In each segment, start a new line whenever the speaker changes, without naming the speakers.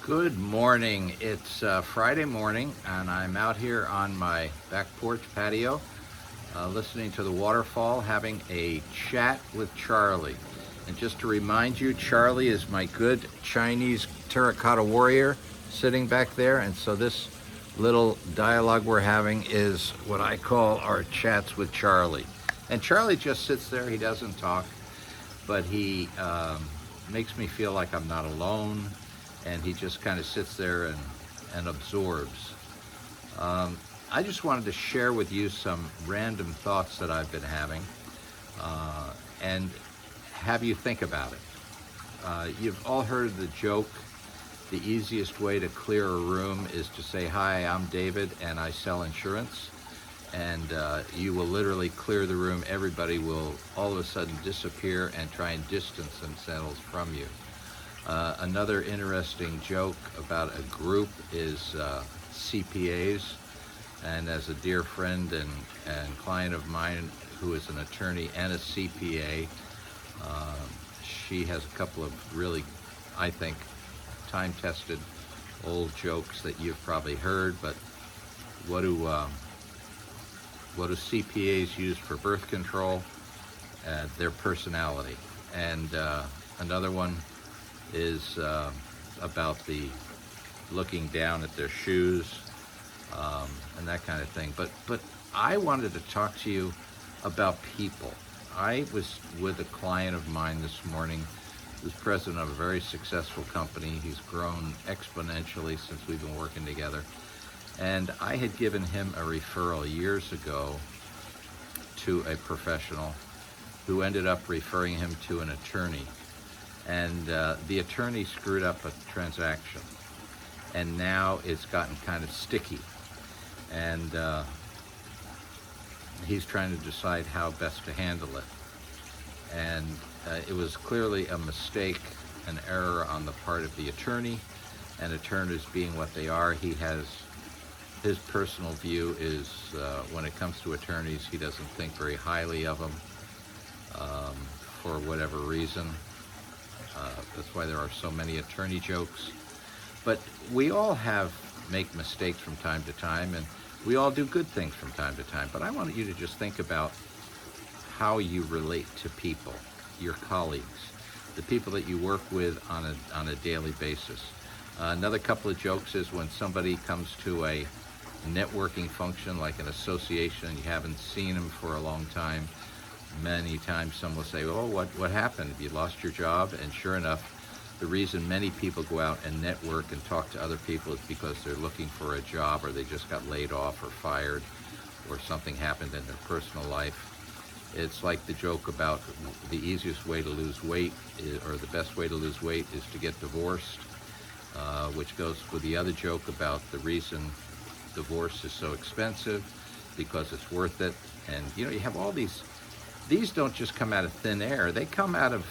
Good morning. It's Friday morning, and I'm out here on my back porch patio, listening to the waterfall, having a chat with Charlie. And just to remind you, Charlie is my good Chinese terracotta warrior sitting back there. And so this little dialogue we're having is what I call our chats with Charlie. And Charlie just sits there, he doesn't talk, but he makes me feel like I'm not alone, and he just kind of sits there and absorbs. I just wanted to share with you some random thoughts that I've been having and have you think about it. You've all heard the joke, the easiest way to clear a room is to say, "Hi, I'm David and I sell insurance." And you will literally clear the room. Everybody will all of a sudden disappear and try and distance themselves from you. Another interesting joke about a group is CPAs. And as a dear friend and client of mine who is an attorney and a CPA, she has a couple of really, I think, time-tested old jokes that you've probably heard. But what do CPAs use for birth control? Their personality. And another one is about the looking down at their shoes and that kind of thing. But I wanted to talk to you about people. I was with a client of mine this morning who's president of a very successful company. He's grown exponentially since we've been working together. And I had given him a referral years ago to a professional who ended up referring him to an attorney. And the attorney screwed up a transaction. And now it's gotten kind of sticky. And he's trying to decide how best to handle it. And it was clearly a mistake, an error on the part of the attorney. And attorneys being what they are, his personal view is when it comes to attorneys, he doesn't think very highly of them for whatever reason. That's why there are so many attorney jokes. But we all make mistakes from time to time, and we all do good things from time to time. But I want you to just think about how you relate to people, your colleagues, the people that you work with on a daily basis. Another couple of jokes is when somebody comes to a networking function like an association, you haven't seen them for a long time. Many times someone will say, "Oh, what happened? Have you lost your job?" And sure enough, the reason many people go out and network and talk to other people is because they're looking for a job, or they just got laid off or fired, or something happened in their personal life. It's like the joke about the easiest way to lose weight or the best way to lose weight is to get divorced, which goes with the other joke about the reason divorce is so expensive, because it's worth it. And you have all these don't just come out of thin air. They come out of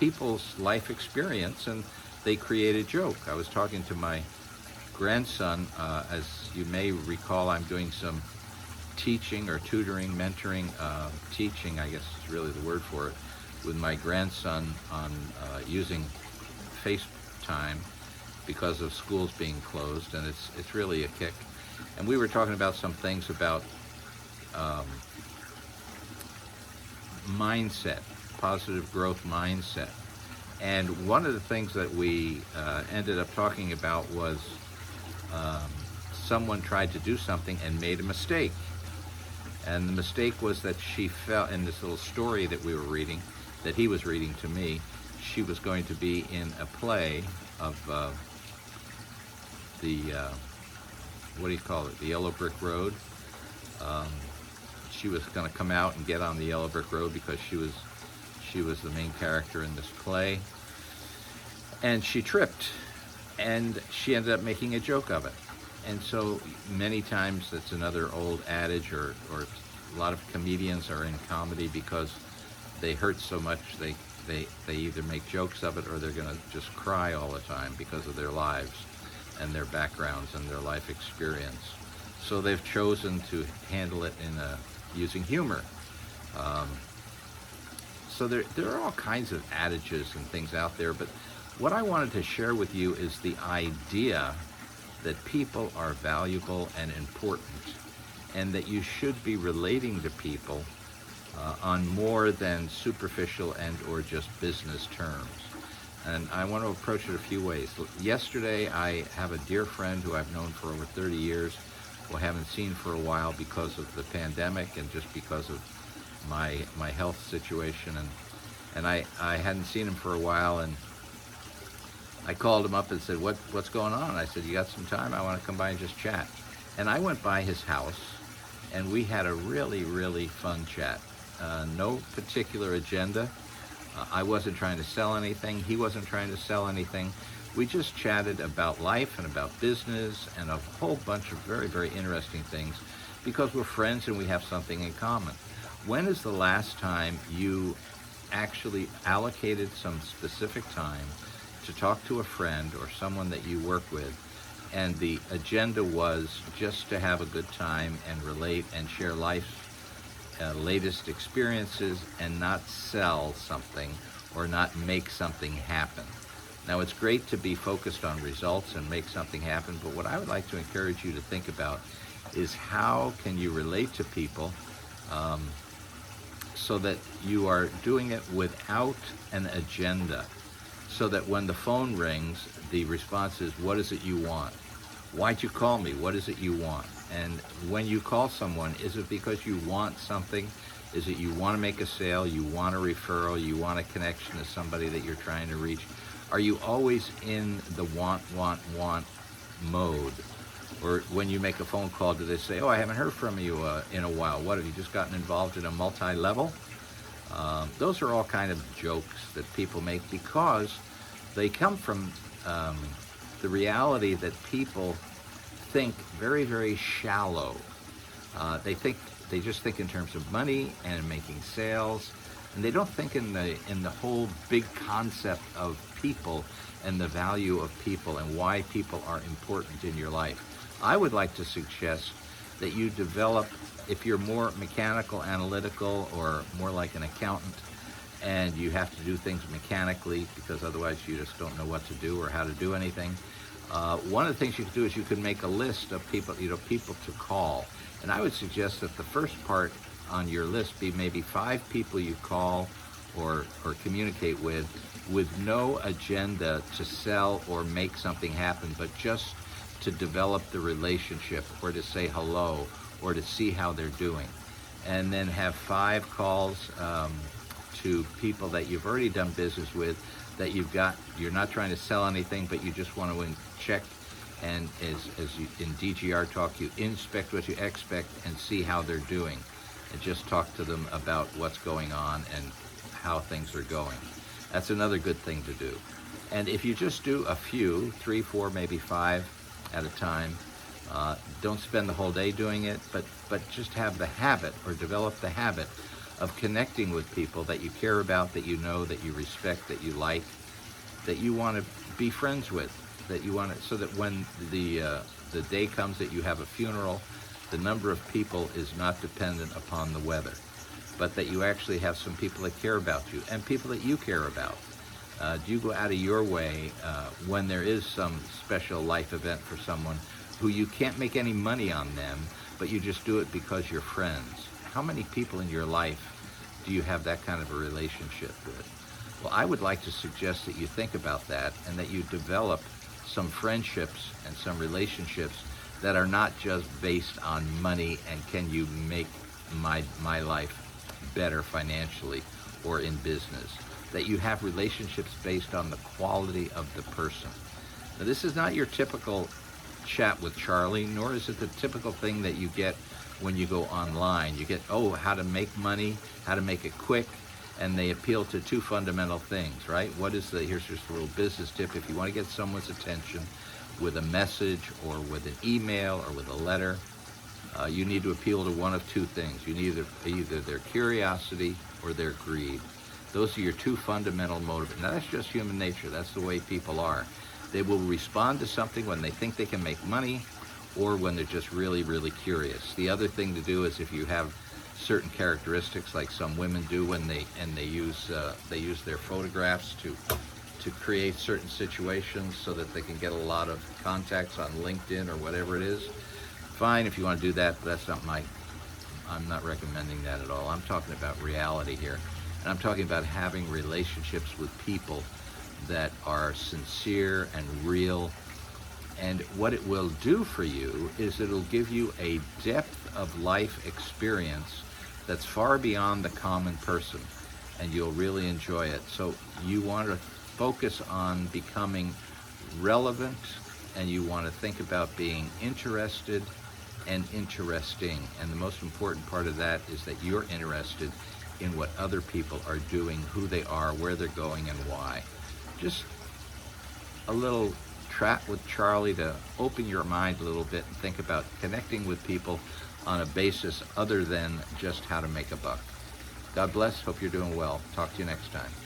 people's life experience, and they create a joke. I was talking to my grandson. As you may recall, I'm doing some teaching or tutoring, mentoring, teaching, I guess is really the word for it, with my grandson on using FaceTime because of schools being closed, and it's really a kick. And we were talking about some things about mindset, positive growth mindset. And one of the things that we ended up talking about was someone tried to do something and made a mistake. And the mistake was that she fell in this little story that we were reading, that he was reading to me. She was going to be in a play of what do you call it? The Yellow Brick Road. She was going to come out and get on the Yellow Brick Road because she was the main character in this play. And she tripped, and she ended up making a joke of it. And so many times that's another old adage, or a lot of comedians are in comedy because they hurt so much they either make jokes of it or they're going to just cry all the time because of their lives and their backgrounds and their life experience. So they've chosen to handle it using humor. So there are all kinds of adages and things out there, but What I wanted to share with you is the idea that people are valuable and important, and that you should be relating to people on more than superficial and or just business terms. And I want to approach it a few ways. Yesterday, I have a dear friend who I've known for over 30 years, who I haven't seen for a while because of the pandemic and just because of my health situation. And I hadn't seen him for a while, and I called him up and said, what's going on? I said, you got some time? I want to come by and just chat. And I went by his house, and we had a really, really fun chat. No particular agenda. I wasn't trying to sell anything. He wasn't trying to sell anything. We just chatted about life and about business and a whole bunch of very, very interesting things because we're friends and we have something in common. When is the last time you actually allocated some specific time to talk to a friend or someone that you work with, and the agenda was just to have a good time and relate and share life's latest experiences and not sell something or not make something happen? Now, it's great to be focused on results and make something happen, but what I would like to encourage you to think about is how can you relate to people so that you are doing it without an agenda, so that when the phone rings, the response is, what is it you want? Why'd you call me? What is it you want? And when you call someone, is it because you want something? Is it you want to make a sale, you want a referral, you want a connection to somebody that you're trying to reach? Are you always in the want mode? Or when you make a phone call, do they say, oh, I haven't heard from you in a while. What, have you just gotten involved in a multi-level? Those are all kind of jokes that people make because they come from the reality that people think very, very shallow. They just think in terms of money and making sales, and they don't think in the whole big concept of people and the value of people and why people are important in your life. I would like to suggest that you develop, if you're more mechanical, analytical, or more like an accountant, and you have to do things mechanically because otherwise you just don't know what to do or how to do anything. One of the things you can do is you can make a list of people, people to call. And I would suggest that the first part on your list be maybe 5 people you call or communicate with no agenda to sell or make something happen, but just to develop the relationship or to say hello or to see how they're doing. And then have 5 calls to people that you've already done business with, that you're not trying to sell anything, but you just want to check, and as you, in DGR talk, you inspect what you expect and see how they're doing, and just talk to them about what's going on and how things are going. That's another good thing to do. And if you just do a few, 3, 4, maybe 5 at a time, don't spend the whole day doing it, but just have the habit or develop the habit of connecting with people that you care about, that you know, that you respect, that you like, that you want to be friends with, that you want to, so that when the day comes that you have a funeral, the number of people is not dependent upon the weather, but that you actually have some people that care about you and people that you care about. Do you go out of your way when there is some special life event for someone who you can't make any money on them, but you just do it because you're friends? How many people in your life do you have that kind of a relationship with? Well, I would like to suggest that you think about that and that you develop some friendships and some relationships that are not just based on money and can you make my life better financially or in business. That you have relationships based on the quality of the person. Now, this is not your typical chat with Charlie, nor is it the typical thing that you get when you go online. You get, how to make money, how to make it quick, and they appeal to 2 fundamental things, right? Here's just a little business tip. If you want to get someone's attention with a message or with an email or with a letter, you need to appeal to one of 2 things. You need either their curiosity or their greed. Those are your 2 fundamental motives. Now, that's just human nature. That's the way people are. They will respond to something when they think they can make money or when they're just really, really curious. The other thing to do is if you have certain characteristics like some women do when they use their photographs to create certain situations so that they can get a lot of contacts on LinkedIn or whatever it is, fine if you want to do that, but that's not I'm not recommending that at all. I'm talking about reality here. And I'm talking about having relationships with people that are sincere and real. And what it will do for you is it'll give you a depth of life experience that's far beyond the common person, and you'll really enjoy it. So you want to focus on becoming relevant, and you want to think about being interested and interesting. And the most important part of that is that you're interested in what other people are doing, who they are, where they're going, and why. Just a little chat with Charlie to open your mind a little bit and think about connecting with people on a basis other than just how to make a buck. God bless. Hope you're doing well. Talk to you next time.